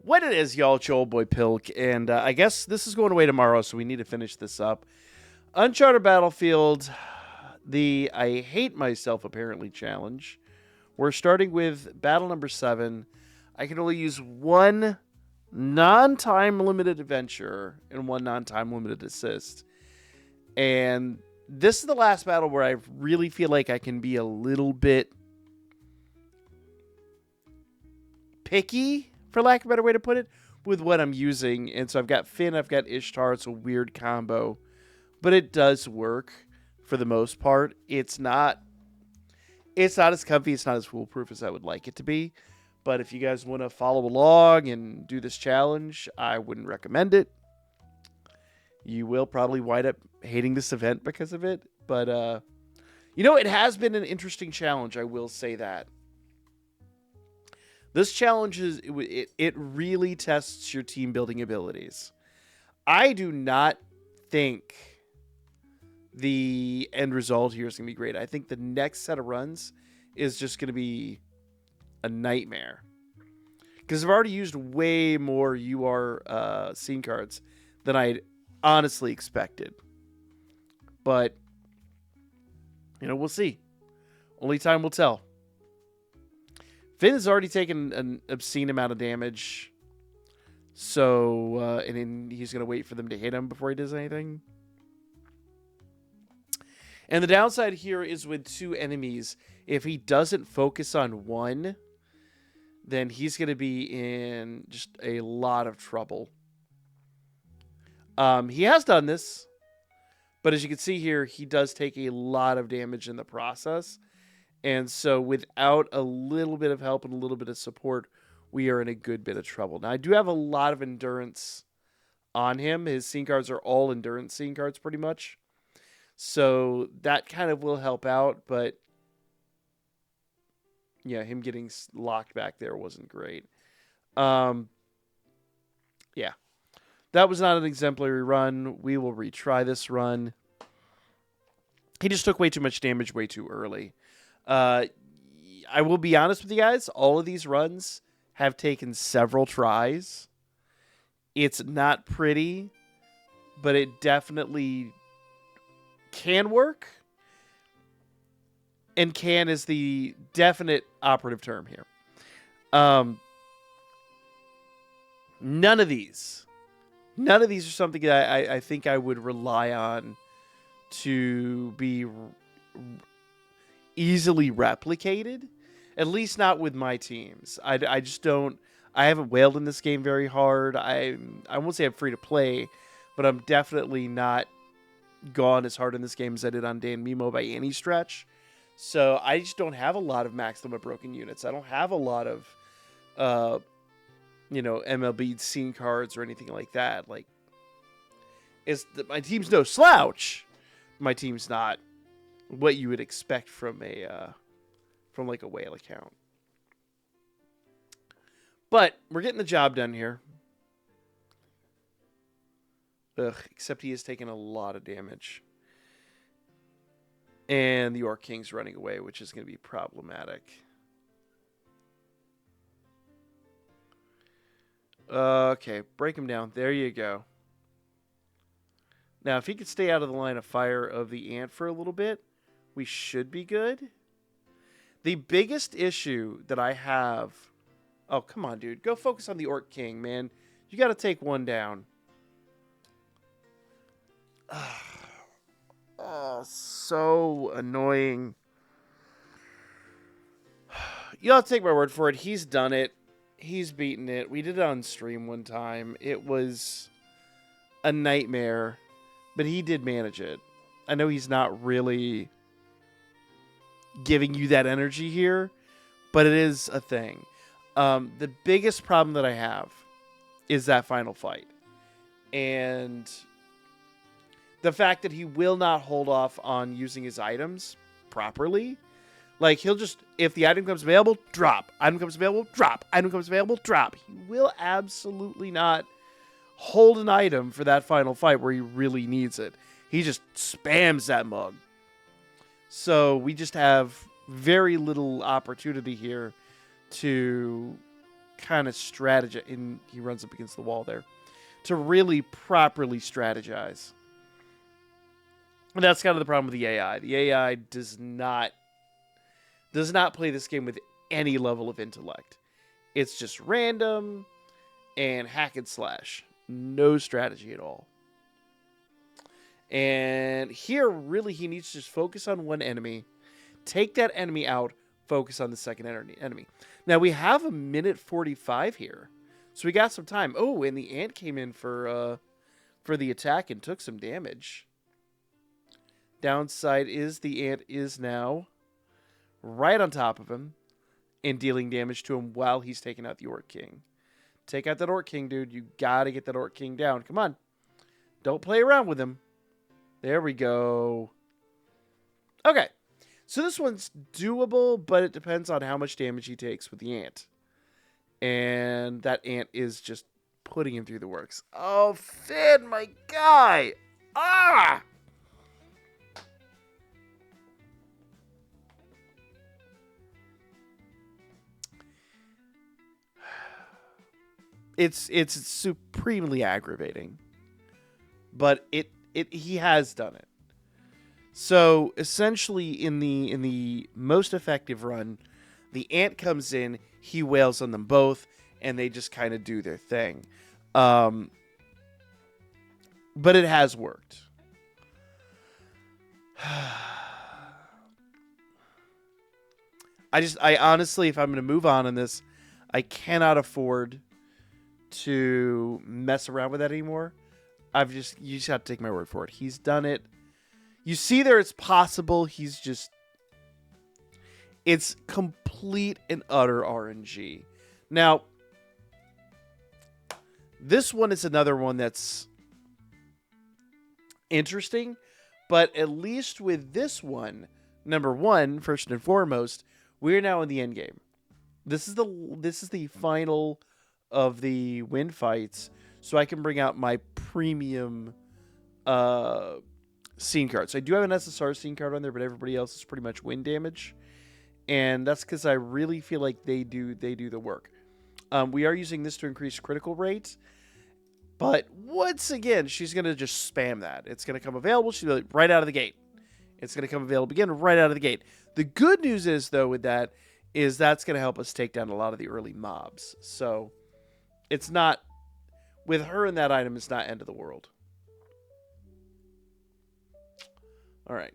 What it is, y'all, it's your old boy Pilk, and I guess this is going away tomorrow, so we need to finish this up. Uncharted Battlefield, the I Hate Myself apparently challenge. We're starting with battle number 7. I can only use one non-time limited adventure and one non-time limited assist. And this is the last battle where I really feel like I can be a little bit picky, for lack of a better way to put it, with what I'm using. And so I've got Finn, I've got Ishtar. It's a weird combo, but it does work for the most part. It's not as comfy, it's not as foolproof as I would like it to be. But if you guys want to follow along and do this challenge, I wouldn't recommend it. You will probably wind up hating this event because of it. But, it has been an interesting challenge, I will say that. This challenge it really tests your team building abilities. I do not think the end result here is going to be great. I think the next set of runs is just going to be a nightmare. Because I've already used way more UR scene cards than I honestly expected. But, we'll see. Only time will tell. Finn has already taken an obscene amount of damage. So, and then he's going to wait for them to hit him before he does anything. And the downside here is with 2 enemies, if he doesn't focus on one, then he's going to be in just a lot of trouble. He has done this, but as you can see here, he does take a lot of damage in the process. And so without a little bit of help and a little bit of support, we are in a good bit of trouble. Now, I do have a lot of endurance on him. His scene cards are all endurance scene cards pretty much. So that kind of will help out. But, yeah, him getting locked back there wasn't great. Yeah. That was not an exemplary run. We will retry this run. He just took way too much damage way too early. I will be honest with you guys. All of these runs have taken several tries. It's not pretty, but it definitely can work. And can is the definite operative term here. None of these are something that I think I would rely on to be easily replicated, at least not with my teams. I just don't. I haven't whaled in this game very hard. I won't say I'm free to play, but I'm definitely not gone as hard in this game as I did on DanMemo by any stretch. So I just don't have a lot of max limit broken units. I don't have a lot of MLB scene cards or anything like that. Like, my team's no slouch. My team's not what you would expect from like a whale account. But we're getting the job done here. Except he has taken a lot of damage. And the Orc King's running away, which is going to be problematic. Okay, break him down. There you go. Now, if he could stay out of the line of fire of the ant for a little bit, we should be good. The biggest issue that I have... Oh, come on, dude. Go focus on the Orc King, man. You got to take one down. So annoying. You'll have to take my word for it. He's done it. He's beaten it. We did it on stream one time. It was a nightmare, but he did manage it. I know he's not really giving you that energy here, but it is a thing. The biggest problem that I have is that final fight. And the fact that he will not hold off on using his items properly. Like, he'll just, if the item comes available, drop. Item comes available, drop. Item comes available, drop. He will absolutely not hold an item for that final fight where he really needs it. He just spams that mug. So we just have very little opportunity here to kind of strategize. And he runs up against the wall there. To really properly strategize. And that's kind of the problem with the AI. The AI does not play this game with any level of intellect. It's just random and hack and slash. No strategy at all. And here, really, he needs to just focus on one enemy, take that enemy out, focus on the second enemy. Now, we have a minute 45 here, so we got some time. Oh, and the ant came in for the attack and took some damage. Downside is the ant is now right on top of him and dealing damage to him while he's taking out the Orc King. Take out that Orc King, dude. You gotta get that Orc King down. Come on. Don't play around with him. There we go. Okay. So this one's doable, but it depends on how much damage he takes with the ant. And that ant is just putting him through the works. Oh, Finn, my guy. Ah! It's supremely aggravating. But he has done it. So essentially in the most effective run, the ant comes in, he wails on them both, and they just kind of do their thing. But it has worked. I honestly, if I'm going to move on this, I cannot afford to mess around with that anymore. You just have to take my word for it. He's done it. You see there it's possible. It's complete and utter RNG. Now, this one is another one that's interesting, but at least with this one, number one, first and foremost, we're now in the end game. This is the final of the win fights, so I can bring out my premium scene cards. So I do have an SSR scene card on there, but everybody else is pretty much win damage, and that's because I really feel like they do the work. We are using this to increase critical rate, but once again, she's gonna just spam that. It's gonna come available. She'll be like, right out of the gate. It's gonna come available again right out of the gate. The good news is though with that is that's gonna help us take down a lot of the early mobs. So it's not, with her in that item, it's not end of the world. All right.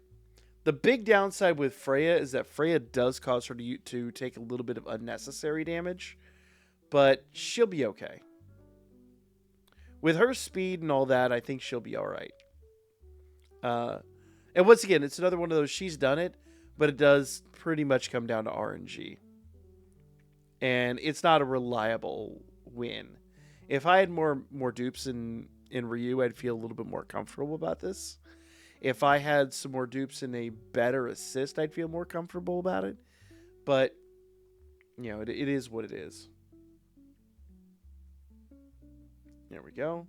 The big downside with Freya is that Freya does cause her to take a little bit of unnecessary damage, but she'll be okay. With her speed and all that, I think she'll be all right. And once again, it's another one of those, she's done it, but it does pretty much come down to RNG. And it's not a reliable win. If I had more dupes in Ryu, I'd feel a little bit more comfortable about this. If I had some more dupes and a better assist, I'd feel more comfortable about it. But, you know, it is what it is. There we go.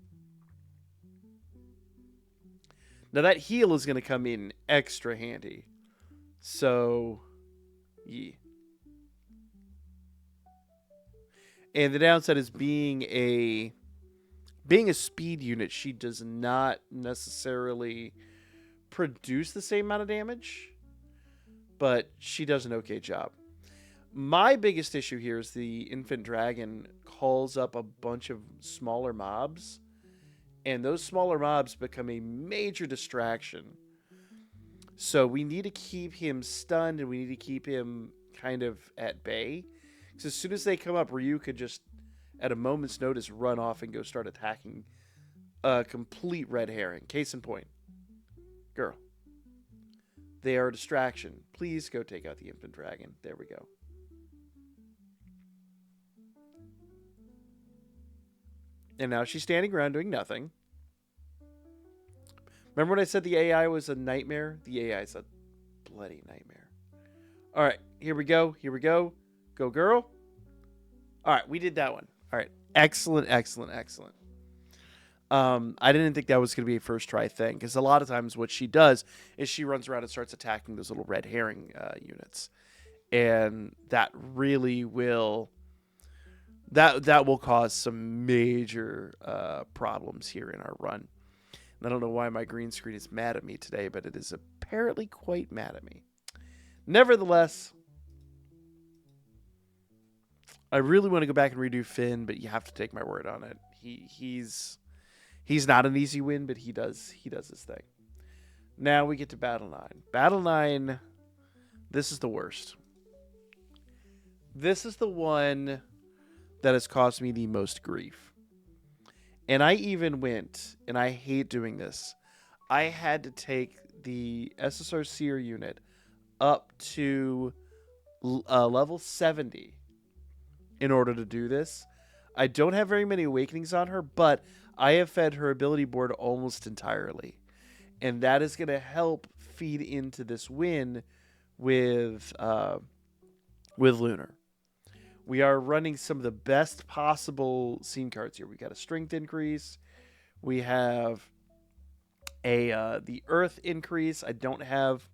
Now that heal is going to come in extra handy. So, yeah. And the downside is being a speed unit, she does not necessarily produce the same amount of damage, but she does an okay job. My biggest issue here is the infant dragon calls up a bunch of smaller mobs, and those smaller mobs become a major distraction. So we need to keep him stunned, and we need to keep him kind of at bay. Because as soon as they come up, Ryu could just, at a moment's notice, run off and go start attacking a complete red herring. Case in point. Girl. They are a distraction. Please go take out the infant dragon. There we go. And now she's standing around doing nothing. Remember when I said the AI was a nightmare? The AI is a bloody nightmare. All right, here we go. Here we go. Go, girl. All right, we did that one. All right, excellent, excellent, excellent. I didn't think that was going to be a first try thing, because a lot of times what she does is she runs around and starts attacking those little red herring units. And that really will that will cause some major problems here in our run. And I don't know why my green screen is mad at me today, but it is apparently quite mad at me. Nevertheless, I really want to go back and redo Finn, but you have to take my word on it. He's not an easy win, but he does his thing. Now we get to Battle 9. Battle 9, this is the worst. This is the one that has caused me the most grief. And I even went, and I hate doing this, I had to take the SSR Seer unit up to level 70 in order to do this. I don't have very many awakenings on her, but I have fed her ability board almost entirely. And that is going to help feed into this win with Lunar. We are running some of the best possible scene cards here. We got a strength increase. We have the earth increase. I don't have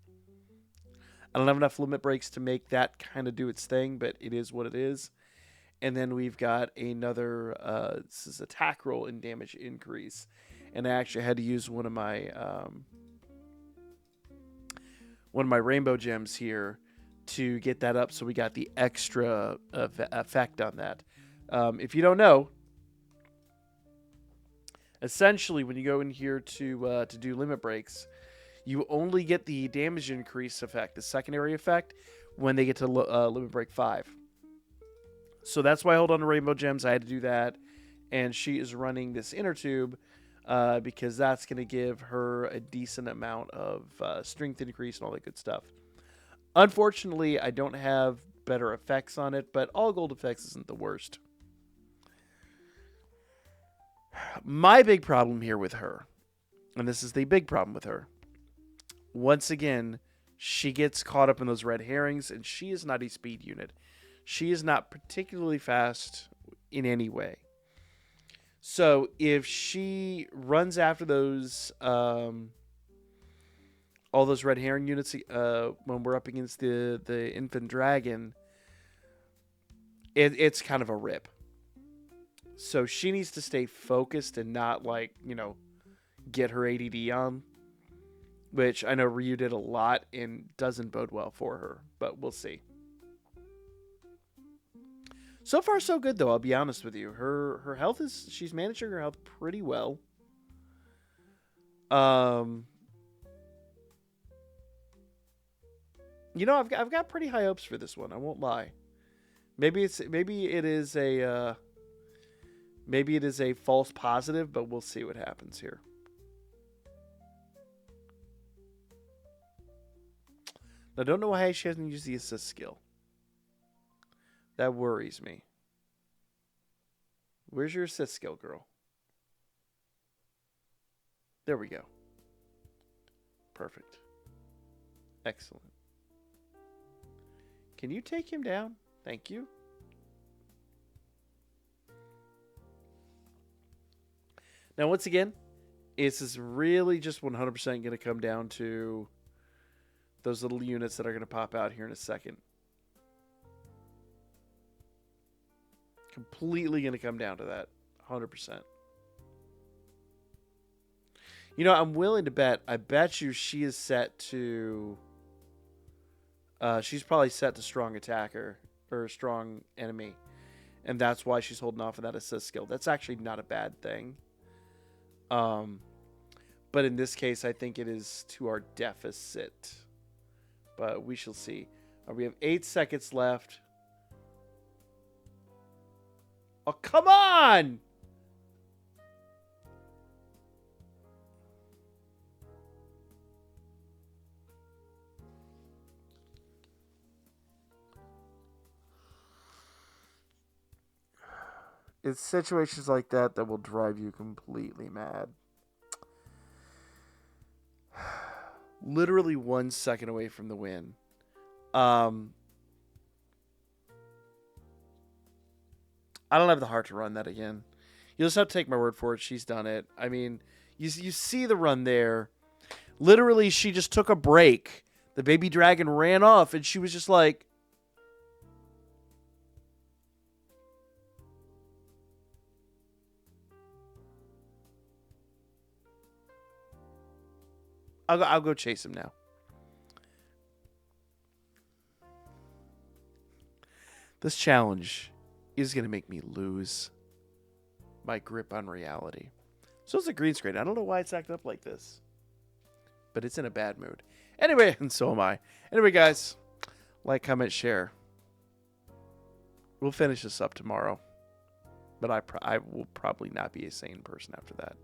enough limit breaks to make that kind of do its thing, but it is what it is. And then we've got another this is attack roll and damage increase. And I actually had to use one of my rainbow gems here to get that up, so we got the extra effect on that. If you don't know, essentially when you go in here to do limit breaks, you only get the damage increase effect, the secondary effect, when they get to limit break 5. So that's why I hold on to rainbow gems. I had to do that, and she is running this inner tube because that's going to give her a decent amount of strength increase and all that good stuff. Unfortunately, I don't have better effects on it, but all gold effects isn't the worst. My big problem here with her, and this is the big problem with her, once again, she gets caught up in those red herrings, and she is not a speed unit. She is not particularly fast in any way. So if she runs after those all those red herring units when we're up against the infant dragon, it's kind of a rip. So she needs to stay focused and not get her ADD on, which I know Ryu did a lot and doesn't bode well for her, but we'll see. So far, so good, though, I'll be honest with you. Her health she's managing her health pretty well. I've got pretty high hopes for this one, I won't lie. Maybe it is a false positive, but we'll see what happens here. I don't know why she hasn't used the assist skill. That worries me. Where's your assist skill, girl? There we go. Perfect. Excellent. Can you take him down? Thank you. Now, once again, this is really just 100% going to come down to those little units that are going to pop out here in a second. Completely going to come down to that. 100%. I'm willing to bet. I bet you she is set to... she's probably set to strong attacker or strong enemy. And that's why she's holding off on that assist skill. That's actually not a bad thing. But in this case, I think it is to our deficit. But we shall see. We have 8 seconds left. Oh, come on! It's situations like that that will drive you completely mad. Literally 1 second away from the win. I don't have the heart to run that again. You'll just have to take my word for it. She's done it. I mean, you see the run there. Literally, she just took a break. The baby dragon ran off, and she was just like... I'll go chase him now. This challenge is going to make me lose my grip on reality. So it's a green screen. I don't know why it's acting up like this, but it's in a bad mood. Anyway, and so am I. Anyway, guys, like, comment, share. We'll finish this up tomorrow, but I will probably not be a sane person after that.